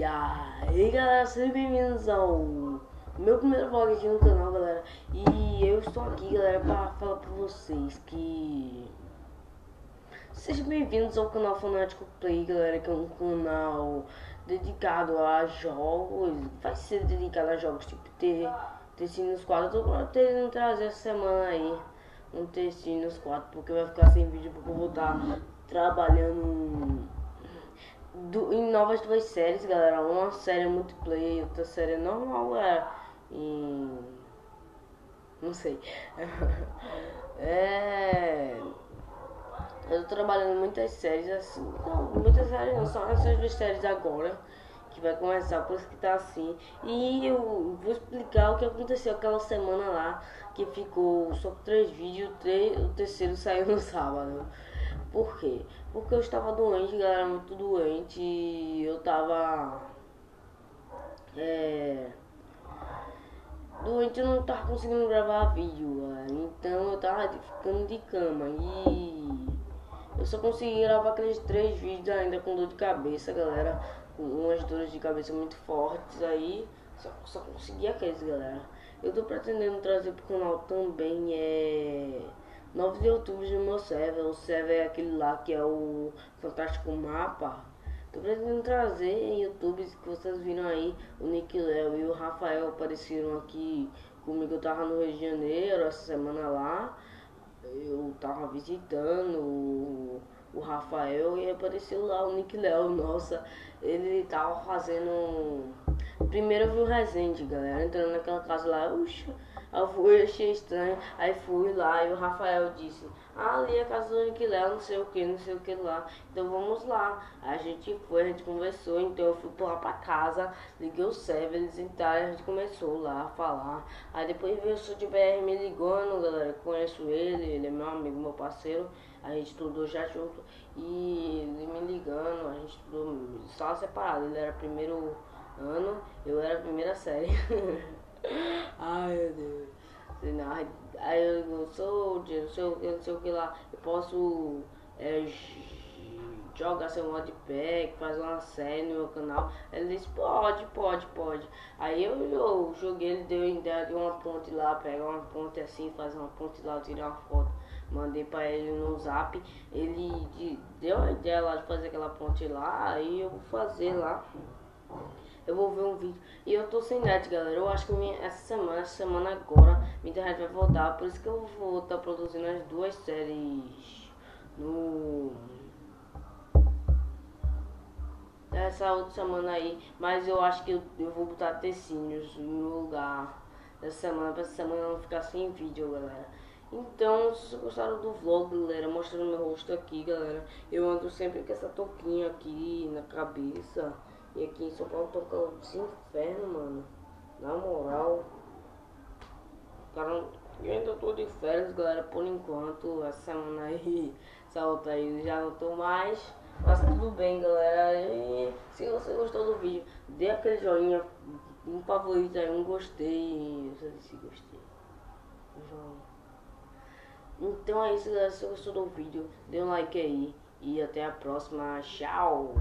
E aí galera, sejam bem-vindos ao meu primeiro vlog aqui no canal, galera. E eu estou aqui, galera, para falar para vocês que sejam bem-vindos ao canal Fanático Play, galera, que é um canal dedicado a jogos. Vai ser dedicado a jogos tipo Sims 4. Eu tô pretendendo trazer essa semana aí um Sims 4, porque vai ficar sem vídeo, porque eu vou estar trabalhando em novas duas séries, galera. Uma série multiplayer e outra série normal, galera. Não sei. Eu tô trabalhando em muitas séries assim. Não, muitas séries não, só essas duas séries agora. Que vai começar, por isso que tá assim. E eu vou explicar o que aconteceu aquela semana lá. Que ficou só 3 vídeos, o terceiro saiu no sábado. Por quê? Porque eu estava doente, galera, muito doente. E eu tava doente, eu não tava conseguindo gravar vídeo, galera. Então eu tava ficando de cama. E eu só consegui gravar aqueles 3 vídeos ainda com dor de cabeça, galera. Com umas dores de cabeça muito fortes aí. Só consegui aqueles, galera. Eu tô pretendendo trazer pro canal também novos youtubers no meu server. O server é aquele lá que é o Fantástico Mapa. Tô pretendendo trazer em youtubers que vocês viram aí. O Nick Léo e o Rafael apareceram aqui comigo. Eu tava no Rio de Janeiro essa semana lá. Eu tava visitando o Rafael e apareceu lá o Nick Léo. Nossa, ele tava fazendo. Primeiro eu vi o Resende, galera, entrando naquela casa lá. Uxa, achei estranho. Aí fui lá e o Rafael disse: ah, ali é a casa do Nick Léo, não sei o que lá. Então vamos lá. Aí a gente foi, a gente conversou. Então eu fui lá pra casa, liguei o server, eles entraram, a gente começou lá a falar. Aí depois veio o Sul de BR me ligando, galera. Conheço ele é meu amigo, meu parceiro. A gente estudou já junto. E ele me ligando, a gente estudou sala separada. Ele era primeiro ano, eu era a primeira série. Ai meu Deus. Aí eu sou de não sei o que lá. Eu posso jogar seu modpack, fazer uma série no meu canal. Ele disse, pode. Aí eu joguei, ele deu a ideia de uma ponte lá, pegar uma ponte assim, fazer uma ponte lá, tirar uma foto. Mandei pra ele no zap. Ele deu a ideia lá de fazer aquela ponte lá. Aí eu vou fazer lá. Eu vou ver um vídeo. E eu tô sem net, galera. Eu acho que essa semana agora, minha internet vai voltar. Por isso que eu vou estar produzindo as duas séries essa outra semana aí. Mas eu acho que eu vou botar tecidos no lugar dessa semana, pra essa semana não ficar sem vídeo, galera. Então, se vocês gostaram do vlog, galera, mostrando meu rosto aqui, galera. Eu ando sempre com essa touquinha aqui na cabeça. E aqui em São Paulo toca esse inferno, mano. Na moral. Cara, eu ainda tô de férias, galera, por enquanto. Essa semana aí, essa outra aí, já não tô mais. Mas tudo bem, galera. E se você gostou do vídeo, dê aquele joinha, um favorito aí, um gostei. Eu só disse gostei. Joinha. Então é isso, galera. Se você gostou do vídeo, dê um like aí. E até a próxima. Tchau!